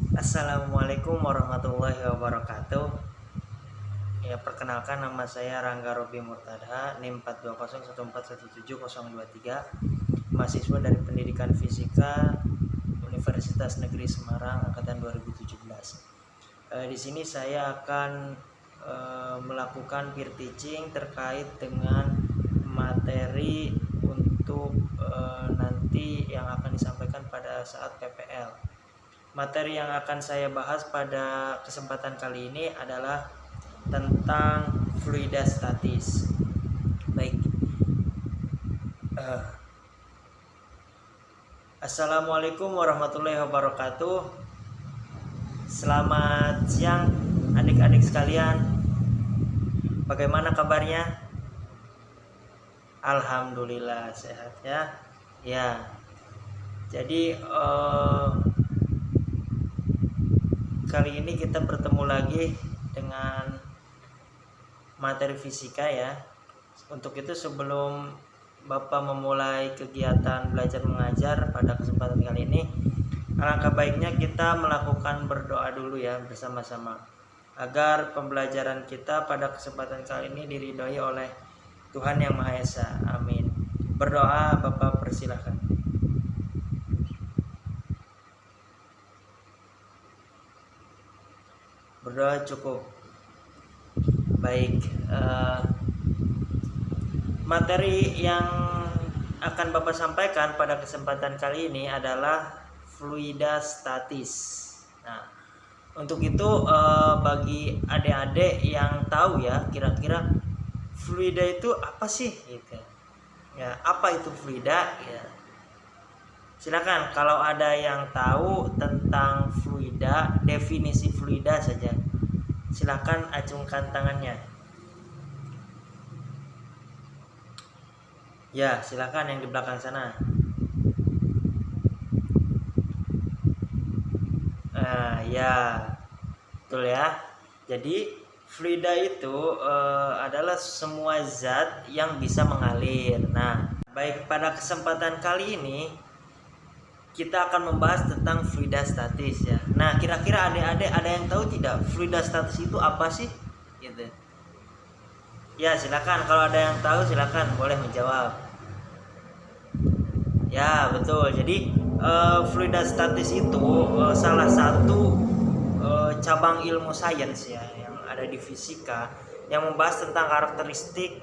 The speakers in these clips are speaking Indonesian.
Assalamualaikum warahmatullahi wabarakatuh. Ya, perkenalkan nama saya Rangga Robi Murtada, NIM 42014170023, mahasiswa dari Pendidikan Fisika Universitas Negeri Semarang angkatan 2017. Di sini saya akan melakukan peer teaching terkait dengan materi untuk nanti yang akan disampaikan pada saat PPL. Materi yang akan saya bahas pada kesempatan kali ini adalah tentang fluida statis. Baik. Assalamualaikum warahmatullahi wabarakatuh. Selamat siang adik-adik sekalian. Bagaimana kabarnya? Alhamdulillah sehat ya. Ya. Jadi kali ini kita bertemu lagi dengan materi fisika ya. Untuk itu sebelum Bapak memulai kegiatan belajar mengajar pada kesempatan kali ini, alangkah baiknya kita melakukan berdoa dulu ya bersama-sama, agar pembelajaran kita pada kesempatan kali ini diridhoi oleh Tuhan Yang Maha Esa. Amin. Berdoa, Bapak persilahkan. Berdoa cukup. Baik, materi yang akan Bapak sampaikan pada kesempatan kali ini adalah fluida statis. Nah, untuk itu bagi adik-adik yang tahu ya, kira-kira fluida itu apa sih gitu. Ya, apa itu fluida ya? Silakan kalau ada yang tahu tentang fluida, definisi fluida saja, silakan acungkan tangannya. Ya, silakan yang di belakang sana. Ya, betul ya. Jadi fluida itu adalah semua zat yang bisa mengalir. Nah, baik, pada kesempatan kali ini kita akan membahas tentang fluida statis ya. Nah, kira-kira adik-adik ada yang tahu tidak fluida statis itu apa sih? Gitu. Ya, silakan kalau ada yang tahu silakan boleh menjawab. Ya, betul. Jadi fluida statis itu salah satu cabang ilmu sains ya yang ada di fisika yang membahas tentang karakteristik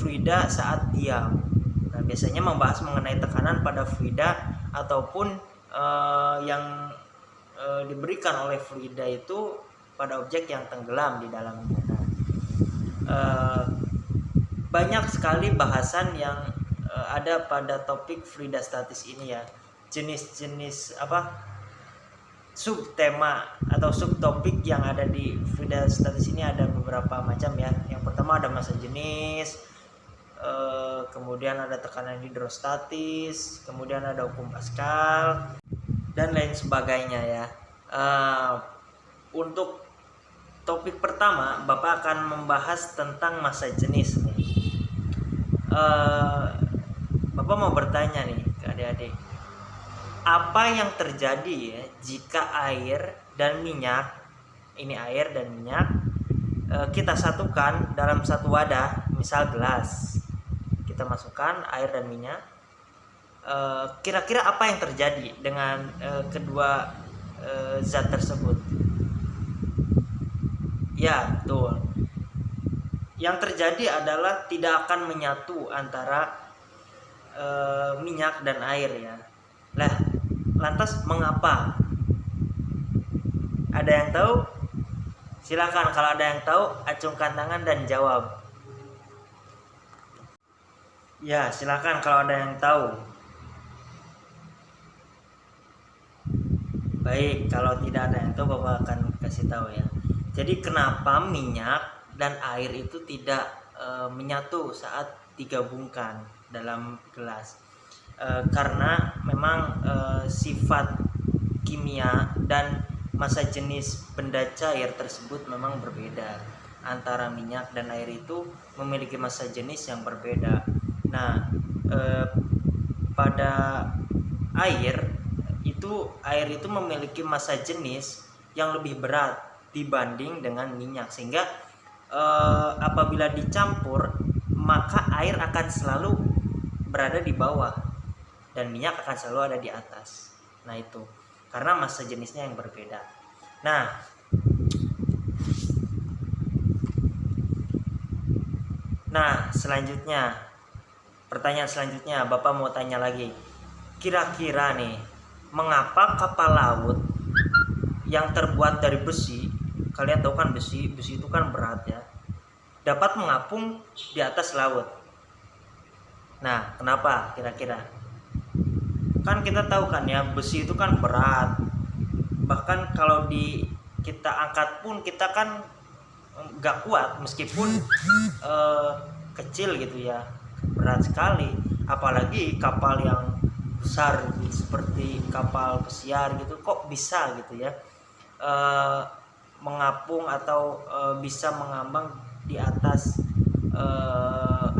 fluida saat diam. Nah, biasanya membahas mengenai tekanan pada fluida ataupun yang diberikan oleh fluida itu pada objek yang tenggelam di dalamnya. Banyak sekali bahasan yang ada pada topik fluida statis ini ya. Jenis-jenis subtema atau subtopik yang ada di fluida statis ini ada beberapa macam ya. Yang pertama ada massa jenis, kemudian ada tekanan hidrostatis, kemudian ada hukum Pascal dan lain sebagainya ya. Untuk topik pertama, Bapak akan membahas tentang massa jenis nih. Bapak mau bertanya nih ke adik-adik, apa yang terjadi ya jika air dan minyak, ini air dan minyak, kita satukan dalam satu wadah, misal gelas. Kita masukkan air dan minyak. Kira-kira apa yang terjadi dengan kedua zat tersebut? Ya, betul. Yang terjadi adalah tidak akan menyatu antara minyak dan air ya. Lah, lantas mengapa? Ada yang tahu? Silakan kalau ada yang tahu acungkan tangan dan jawab. Ya, silakan kalau ada yang tahu. Baik, kalau tidak ada yang tahu Bapak akan kasih tahu ya. Jadi kenapa minyak dan air itu tidak menyatu saat digabungkan dalam gelas? Karena memang sifat kimia dan massa jenis benda cair tersebut memang berbeda. Antara minyak dan air itu memiliki massa jenis yang berbeda. Nah, pada air itu air itu memiliki massa jenis yang lebih berat dibanding dengan minyak, sehingga apabila dicampur maka air akan selalu berada di bawah dan minyak akan selalu ada di atas. Nah itu karena massa jenisnya yang berbeda. Nah selanjutnya, pertanyaan selanjutnya Bapak mau tanya lagi, kira-kira nih, mengapa kapal laut yang terbuat dari besi, kalian tahu kan besi itu kan berat ya, dapat mengapung di atas laut? Nah kenapa kira-kira? Kan kita tahu kan ya, besi itu kan berat, bahkan kalau kita angkat pun kita kan gak kuat, meskipun kecil gitu ya, berat sekali. Apalagi kapal yang besar seperti kapal pesiar gitu, kok bisa gitu ya mengapung atau bisa mengambang di atas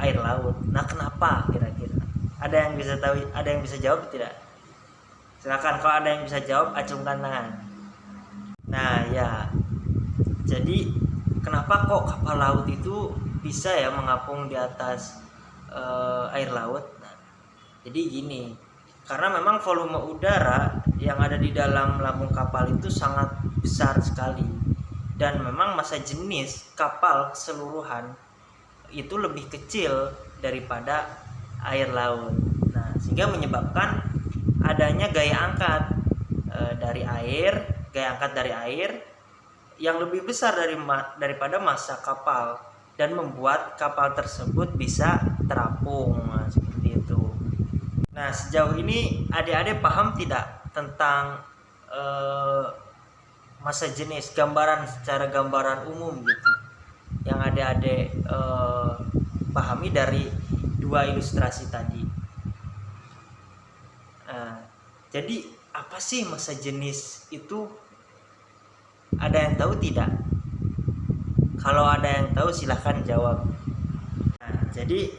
air laut. Nah kenapa kira-kira? Ada yang bisa tahu, ada yang bisa jawab tidak? Silakan, kalau ada yang bisa jawab acungkan tangan. Nah ya, jadi kenapa kok kapal laut itu bisa ya mengapung di atas air laut? Nah, jadi gini, karena memang volume udara yang ada di dalam lambung kapal itu sangat besar sekali, dan memang massa jenis kapal keseluruhan itu lebih kecil daripada air laut. Nah sehingga menyebabkan adanya gaya angkat dari air yang lebih besar daripada massa kapal, dan membuat kapal tersebut bisa terapung. Nah, seperti itu. Nah sejauh ini adik-adik paham tidak tentang massa jenis, secara gambaran umum gitu, yang adik-adik pahami dari dua ilustrasi tadi? Jadi apa sih massa jenis itu? Ada yang tahu tidak? Kalau ada yang tahu silahkan jawab. Nah, jadi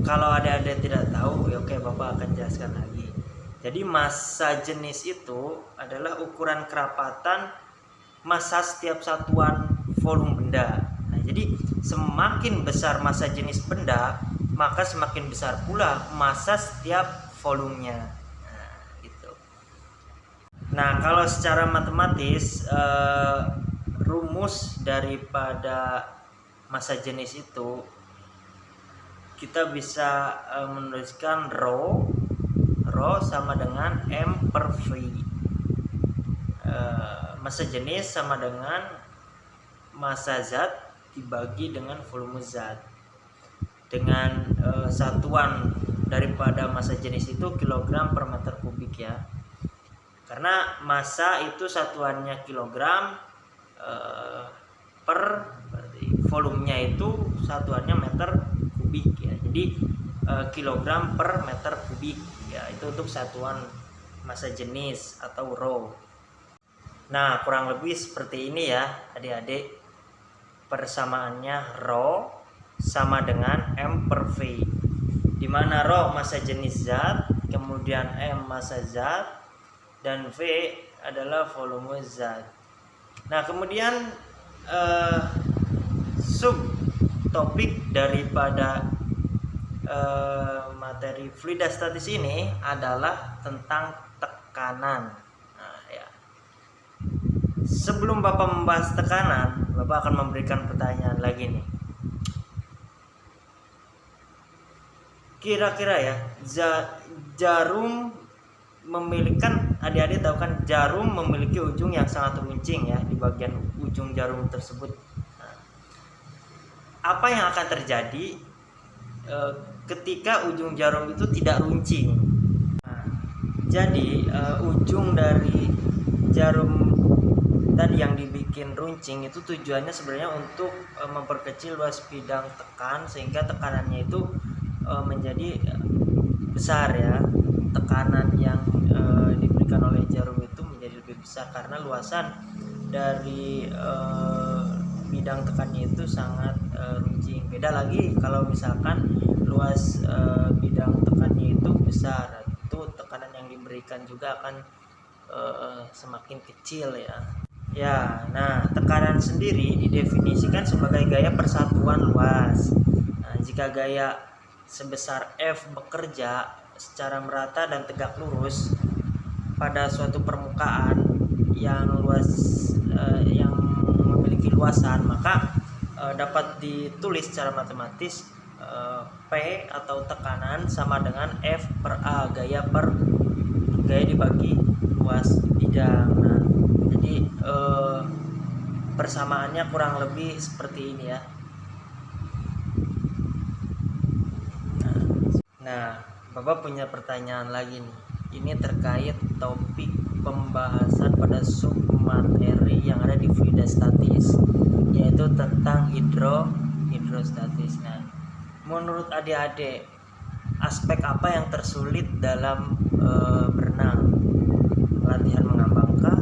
kalau ada tidak tahu, ya oke, Bapak akan jelaskan lagi. Jadi massa jenis itu adalah ukuran kerapatan massa setiap satuan volume benda. Nah, jadi semakin besar massa jenis benda, maka semakin besar pula massa setiap volumenya. Nah, gitu. Nah, kalau secara matematis rumus daripada massa jenis itu kita bisa menuliskan rho sama dengan M per V. Massa jenis sama dengan massa zat dibagi dengan volume zat, dengan satuan daripada massa jenis itu kilogram per meter kubik ya, karena massa itu satuannya kilogram, per volumenya itu satuannya meter kubik ya, jadi kilogram per meter kubik ya, itu untuk satuan massa jenis atau rho. Nah kurang lebih seperti ini ya adik-adik, persamaannya rho sama dengan M per V, dimana rho massa jenis zat, kemudian M massa zat, dan V adalah volume zat. Nah kemudian sub topik daripada materi fluidastatis ini adalah tentang tekanan. Nah, ya. Sebelum Bapak membahas tekanan, Bapak akan memberikan pertanyaan lagi nih. Kira-kira ya, jarum memiliki, kan adik-adik tahu kan jarum memiliki ujung yang sangat runcing ya di bagian ujung jarum tersebut. Nah, apa yang akan terjadi ketika ujung jarum itu tidak runcing? Nah, jadi ujung dari jarum tadi yang dibikin runcing itu tujuannya sebenarnya untuk memperkecil luas bidang tekan, sehingga tekanannya itu menjadi besar ya. Tekanan yang diberikan oleh jarum itu menjadi lebih besar karena luasan dari bidang tekannya itu sangat runcing. Beda lagi kalau misalkan luas bidang tekannya itu besar, itu tekanan yang diberikan diberikan juga akan semakin kecil ya. Ya, nah tekanan sendiri didefinisikan sebagai gaya persatuan luas. Nah, jika gaya sebesar F bekerja secara merata dan tegak lurus pada suatu permukaan yang luas, yang memiliki luasan, maka dapat ditulis secara matematis P atau tekanan sama dengan F per A, gaya dibagi luas bidang. Nah, jadi persamaannya kurang lebih seperti ini ya. Nah, Bapak punya pertanyaan lagi nih. Ini terkait topik pembahasan pada submateri yang ada di fluida statis, yaitu tentang hidrostatis. Nah, menurut adik-adik, aspek apa yang tersulit dalam berenang? Latihan mengambangkah,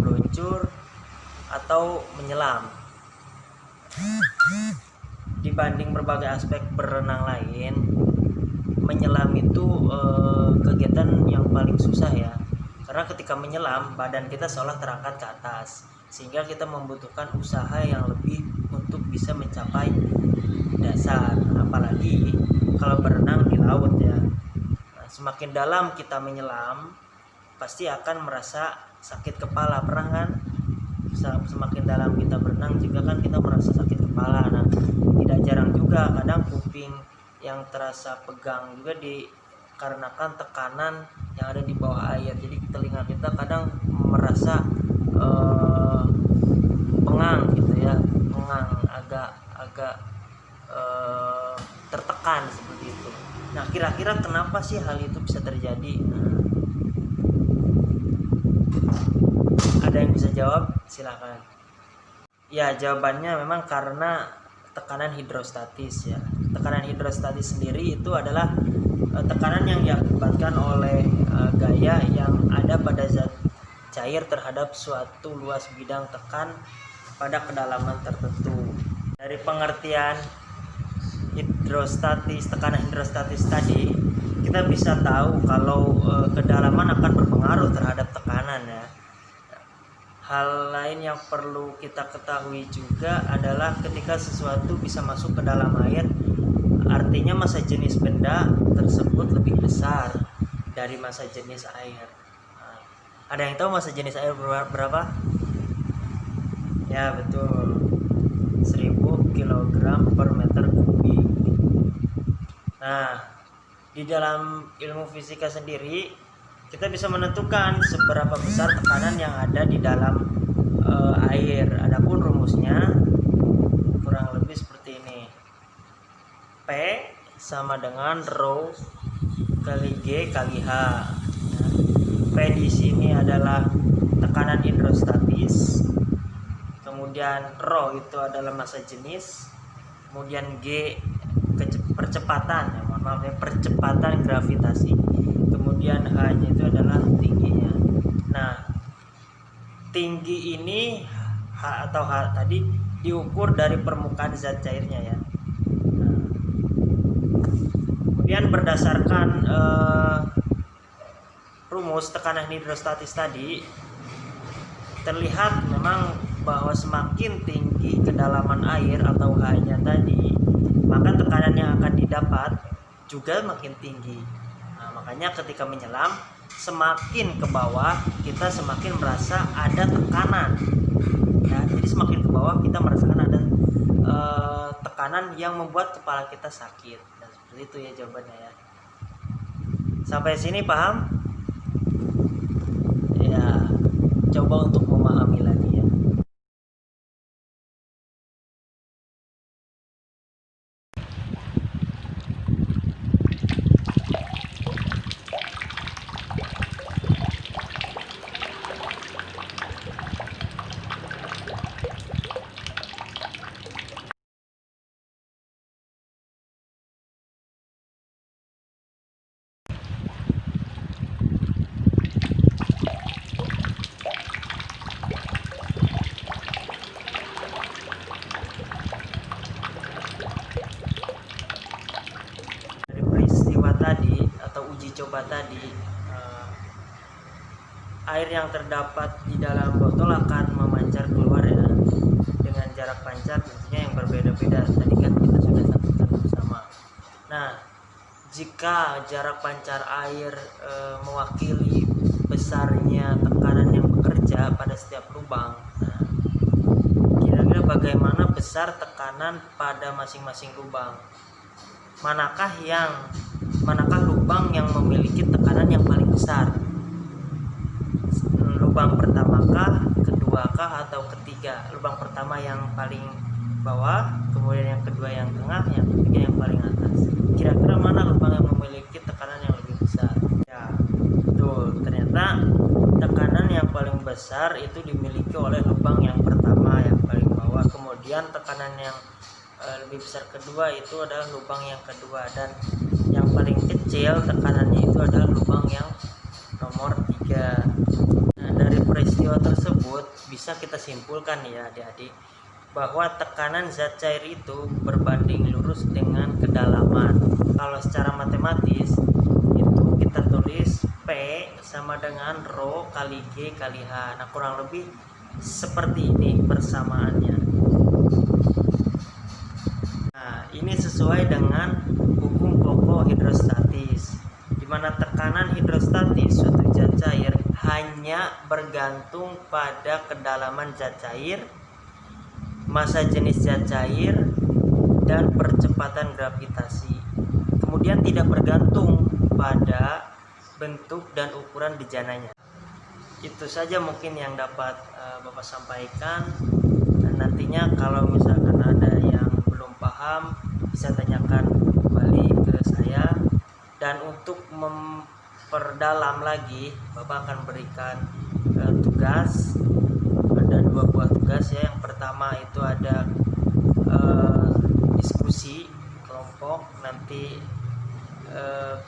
meluncur, atau menyelam? Dibanding berbagai aspek berenang lain, menyelam itu kegiatan yang paling susah ya, karena ketika menyelam badan kita seolah terangkat ke atas, sehingga kita membutuhkan usaha yang lebih untuk bisa mencapai dasar, apalagi kalau berenang di laut ya. Nah, semakin dalam kita menyelam pasti akan merasa sakit kepala, pernah kan? Semakin dalam kita berenang juga kan kita merasa sakit kepala. Nah, tidak jarang juga kadang kuping yang terasa pegang juga dikarenakan tekanan yang ada di bawah air. Jadi telinga kita kadang merasa pengang gitu ya, agak tertekan seperti itu. Nah, kira-kira kenapa sih hal itu bisa terjadi? Ada yang bisa jawab? Silakan. Ya, jawabannya memang karena tekanan hidrostatis ya. Tekanan hidrostatis sendiri itu adalah tekanan yang diakibatkan oleh gaya yang ada pada zat cair terhadap suatu luas bidang tekan pada kedalaman tertentu. Dari pengertian tekanan hidrostatis tadi, kita bisa tahu kalau kedalaman akan berpengaruh terhadap tekanan ya. Hal lain yang perlu kita ketahui juga adalah ketika sesuatu bisa masuk ke dalam air, artinya massa jenis benda tersebut lebih besar dari massa jenis air. Nah, ada yang tahu massa jenis air berapa? Ya betul, 1000 kg per meter kubik. Nah, di dalam ilmu fisika sendiri kita bisa menentukan seberapa besar tekanan yang ada di dalam air. Adapun rumusnya kurang lebih seperti ini. P sama dengan rho kali G kali H. Nah, P di sini adalah tekanan hidrostatis. Kemudian rho itu adalah massa jenis. Kemudian G percepatan, percepatan gravitasi. Kemudian H-nya itu adalah tingginya. Nah, tinggi ini H atau H tadi diukur dari permukaan zat cairnya ya. Nah, kemudian berdasarkan rumus tekanan hidrostatis tadi, terlihat memang bahwa semakin tinggi kedalaman air atau H-nya tadi, maka tekanan yang akan didapat juga makin tinggi. Nah, makanya ketika menyelam, semakin ke bawah kita semakin merasa ada tekanan ya. Jadi semakin ke bawah kita merasakan ada tekanan yang membuat kepala kita sakit. Nah, seperti itu ya jawabannya ya. Sampai sini paham? Ya, coba untuk memahami lagi ya. Tadi atau uji coba tadi, air yang terdapat di dalam botol akan memancar keluar ya, dengan jarak pancar tentunya yang berbeda-beda. Tadi kan kita sudah sampaikan bersama. Nah, jika jarak pancar air mewakili besarnya tekanan yang bekerja pada setiap lubang, nah, kira-kira bagaimana besar tekanan pada masing-masing lubang? Manakah lubang yang memiliki tekanan yang paling besar? Lubang pertamakah, keduakah, atau ketiga? Lubang pertama yang paling bawah, kemudian yang kedua yang tengah, yang ketiga yang paling atas. Kira-kira mana lubang yang memiliki tekanan yang lebih besar? Ya, betul. Ternyata tekanan yang paling besar itu dimiliki oleh lubang yang pertama yang paling bawah. Kemudian tekanan yang lebih besar kedua itu adalah lubang yang kedua, dan yang paling kecil tekanannya itu adalah lubang yang nomor 3. Nah, dari peristiwa tersebut bisa kita simpulkan ya adik-adik, bahwa tekanan zat cair itu berbanding lurus dengan kedalaman. Kalau secara matematis itu kita tulis P sama dengan Rho kali G kali H. Nah, kurang lebih seperti ini persamaannya. Nah, ini sesuai dengan hukum pokok hidrostatis, di mana tekanan hidrostatis suatu zat cair hanya bergantung pada kedalaman zat cair, massa jenis zat cair, dan percepatan gravitasi. Kemudian tidak bergantung pada bentuk dan ukuran bejananya. Itu saja mungkin yang dapat Bapak sampaikan. Dan nantinya kalau misalkan ada yang belum paham bisa tanyakan kembali ke saya. Dan untuk memperdalam lagi, Bapak akan berikan tugas. Ada 2 buah tugas ya. Yang pertama itu ada diskusi kelompok. Nanti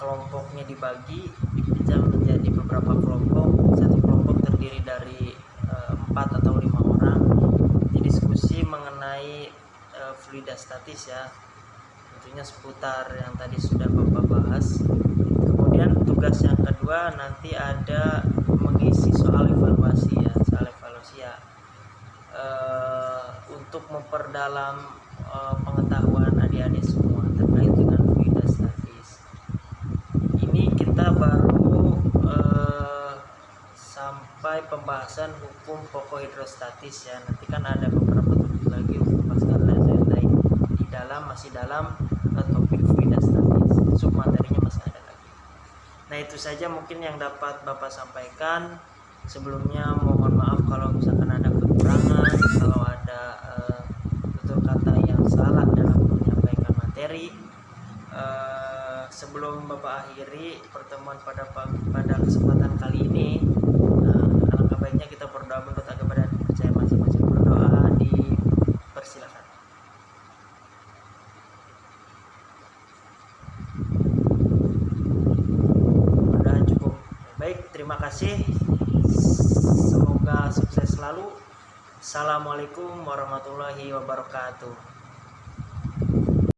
kelompoknya dibagi, dipecah menjadi beberapa kelompok. Satu kelompok terdiri dari 4 atau 5 orang. Jadi diskusi mengenai fluida statis ya, tentunya seputar yang tadi sudah Bapak bahas. Kemudian tugas yang kedua nanti ada mengisi soal evaluasi ya, untuk memperdalam pengetahuan adik-adik semua terkait dengan fluida statis. Ini kita baru sampai pembahasan hukum pokok hidrostatis ya. Nanti kan ada beberapa topik lagi untuk pasal lain-lain masih dalam topik fluida statis. Submaterinya masih ada lagi. Nah, itu saja mungkin yang dapat Bapak sampaikan. Sebelumnya mohon maaf kalau misalkan ada kekurangan, kalau ada tutur kata yang salah dalam menyampaikan materi. Sebelum Bapak akhiri pertemuan pada kesempatan kali ini, alangkah baiknya kita berdoa menurut agama dan kepercayaan masing-masing. Berdoa dipersilakan. Udah cukup. Baik, terima kasih. Semoga sukses selalu. Assalamualaikum warahmatullahi wabarakatuh.